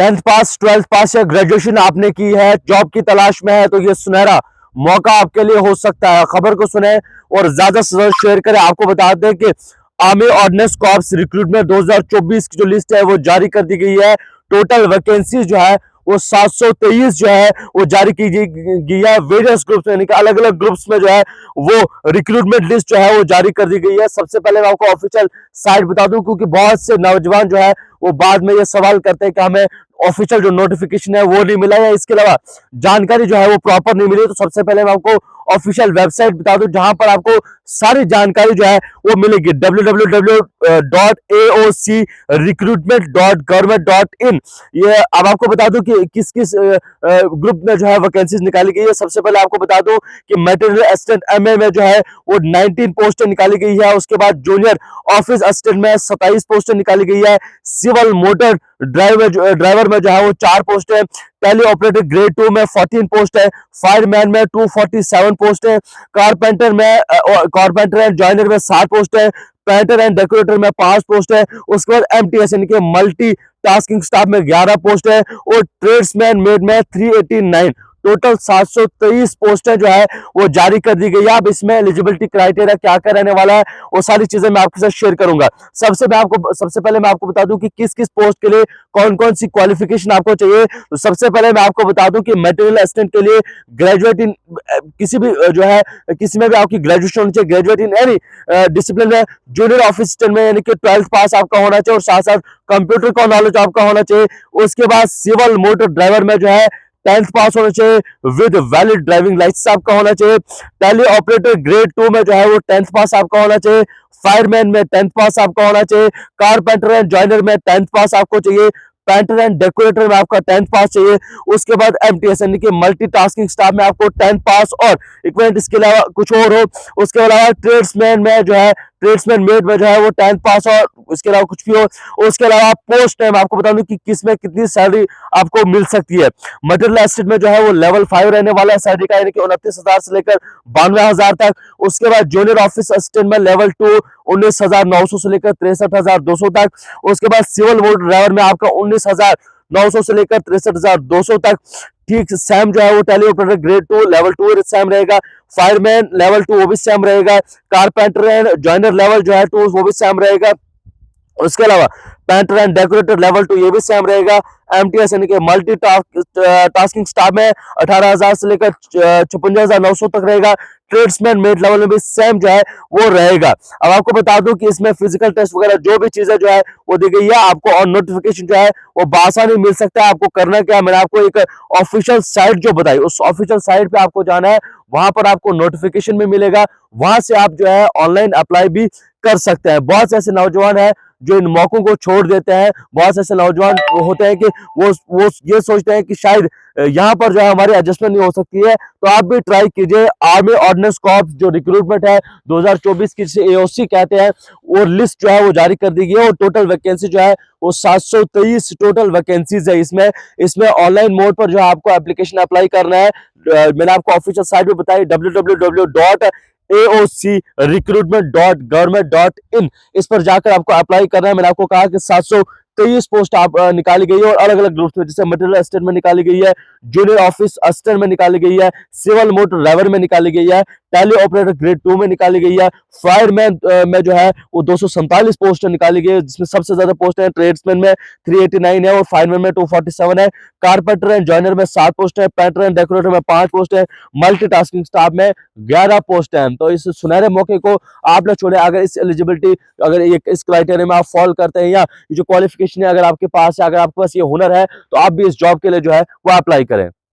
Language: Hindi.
10th पास, 12th पास या ग्रेजुएशन आपने की है, जॉब की तलाश में है, तो ये सुनहरा मौका आपके लिए हो सकता है। खबर को सुने और ज्यादा से ज्यादा शेयर करें। आपको बता दें कि आर्मी ऑर्डिनेंस कॉर्प्स रिक्रूटमेंट 2024 की जो लिस्ट है वो जारी कर दी गई है। टोटल वैकेंसी जो है वो 723 जो है वो जारी की गई है। वेरियस ग्रुप्स यानी कि अलग अलग ग्रुप्स में जो है वो रिक्रूटमेंट लिस्ट जो है वो जारी कर दी गई है। सबसे पहले मैं आपको ऑफिशियल साइट बता दूं, क्योंकि बहुत से नौजवान जो है वो बाद में ये सवाल करते हैं कि हमें ऑफिशियल जो नोटिफिकेशन है वो नहीं मिला या इसके अलावा जानकारी जो है वो प्रॉपर नहीं मिली। तो सबसे पहले मैं आपको ऑफिशियल वेबसाइट बता दूं जहां पर आपको सारी जानकारी जो है वो मिलेगी, www.aocrecruitment.government.in। ये अब आपको बता दूं कि किस किस ग्रुप में जो है वैकेंसीज निकाली गई है। सबसे पहले आपको बता दूं कि मटेरियल असिस्टेंट एमए में जो है वो 19 पोस्टें निकाली गई है। उसके बाद जूनियर ऑफिस असिस्टेंट में 27 पोस्टें निकाली गई है। सिविल मोटर ड्राइवर में जो है वो 4 पोस्ट है। टेली ऑपरेटर ग्रेड 2 में 14 पोस्ट है। फायरमैन में 247 पोस्ट है। कारपेंटर एंड जॉइनर में 7 पोस्ट है। पेंटर एंड डेकोरेटर में 5 पोस्ट है। उसके बाद एमटीएस यानी कि मल्टी टास्किंग स्टाफ में 11 पोस्ट है और ट्रेड्समैन मेड में 389। टोटल 723 पोस्टें जो है वो जारी कर दी गई है। अब इसमें एलिजिबिलिटी क्राइटेरिया क्या क्या रहने वाला है वो सारी चीजें मैं आपके साथ शेयर करूंगा। सबसे पहले मैं आपको बता दूं कि किस किस पोस्ट के लिए कौन कौन सी क्वालिफिकेशन आपको चाहिए। तो सबसे पहले मैं आपको बता दूं कि मटेरियल असिस्टेंट के लिए ग्रेजुएट इन किसी भी जो है किसी में भी आपकी ग्रेजुएशन होनी चाहिए, ग्रेजुएट इन एनी डिसिप्लिन में। जूनियर ऑफिस असिस्टेंट में यानी कि 12th पास आपका होना चाहिए और साथ साथ कंप्यूटर का नॉलेज आपका होना चाहिए। उसके बाद सिविल मोटर ड्राइवर में जो है 10th पास होना चाहिए विद वैलिड ड्राइविंग लाइसेंस आपका होना चाहिए। टेली ऑपरेटर ग्रेड 2 में जो है वो 10th पास आपका होना चाहिए। फायरमैन में 10th पास आपका होना चाहिए। कारपेंटर एंड जॉइनर में 10th पास आपको चाहिए। पेंटर एंड डेकोरेटर में आपका 10th पास चाहिए। उसके बाद एमटीएस यानी कि मल्टीटास्किंग स्टाफ में आपको 10th पास और इक्विवेलेंट इसके अलावा कुछ और हो। उसके अलावा ट्रेड्समैन में जो है ट्रेड्समैन मेड में जो है वो 10th पास और उसके अलावा कुछ भी हो। उसके अलावा पोस्ट टाइम आपको बता दूं कि किस में कितनी सैलरी आपको मिल सकती है। मटेरियल असिस्टेंट में जो है वो लेवल 5 रहने वाला है सैलरी का, यानी कि 29,000 से लेकर 92,000 तक। उसके बाद जूनियर ऑफिस असिस्टेंट में लेवल 2 19,900 से लेकर 63,200 तक। उसके बाद सिविल मोटर ड्राइवर में आपका 19,900 से लेकर 63,200 तक। ठीक सैम जो है वो tele operator grade 2 level 2 Sam रहेगा। फायरमैन लेवल 2 वो भी सैम रहेगा। कारपेंटर एंड जॉइनर लेवल जो है 2 वो भी सैम रहेगा। उसके अलावा पेंटर एंड डेकोरेटर लेवल 2 ये भी सेम रहेगा। एमटीएस यानी कि मल्टी टास्किंग स्टाफ में 18,000 से लेकर 56,900 तक रहेगा। ट्रेड्समैन मेड लेवल में भी सेम जो है वो रहेगा। अब आपको बता दूं कि इसमें फिजिकल टेस्ट वगैरह जो भी चीजें जो है वो दी गई है आपको, और नोटिफिकेशन जो है वो बासानी मिल सकता है। आपको करना क्या है, मैंने आपको एक ऑफिशियल साइट जो बताई उस ऑफिशियल साइट पे आपको जाना है। वहां पर आपको नोटिफिकेशन भी मिलेगा, वहां से आप जो है ऑनलाइन अप्लाई भी कर सकते हैं। बहुत से ऐसे नौजवान हैं जो इन मौकों को छोड़ देते हैं। बहुत से ऐसे नौजवान होते हैं कि वो ये सोचते हैं कि शायद यहाँ पर जो है हमारी एडजस्टमेंट नहीं हो सकती है। तो आप भी ट्राई कीजिए। आर्मी ऑर्डिनेंस कॉर्प्स जो रिक्रूटमेंट है 2024 की, जिसे एओसी कहते हैं, वो लिस्ट जो है वो जारी कर दी गई है और टोटल वैकेंसी जो है वो 723 टोटल वैकेंसीज है। इसमें ऑनलाइन मोड पर जो है आपको एप्लीकेशन अप्लाई करना है। मैंने आपको ऑफिशियल साइट पे बताई www.aocrecruitment.government.in। इस पर जाकर आपको अप्लाई करना है। मैंने आपको कहा कि 723 पोस्ट आप निकाली गई है और अलग अलग ग्रुप्स में, जैसे मटेरियल असिस्टेंट में निकाली गई है, जूनियर ऑफिस असिस्टेंट में निकाली गई है, सिविल मोटर ड्राइवर में निकाली गई है, टेली ऑपरेटर ग्रेड 2 में निकाली गई है। फायरमैन में जो है वो 247 पोस्ट निकाली गई है, जिसमें सबसे ज्यादा पोस्ट है ट्रेड्समैन में 389 है और फायरमैन में 247 है। कारपेंटर एंड जॉइनर में 7 पोस्ट है। पेंटर एंड डेकोरेटर में 5 पोस्ट है। मल्टीटास्किंग स्टाफ में 11 पोस्ट है। तो इस सुनहरे मौके को आप ना छोड़े। अगर इस एलिजिबिलिटी, अगर इस क्राइटेरिया में आप फॉलो करते हैं या जो क्वालिफिकेशन है अगर आपके पास है, अगर आपके पास ये हुनर है, तो आप भी इस जॉब के लिए जो है वो अप्लाई करें।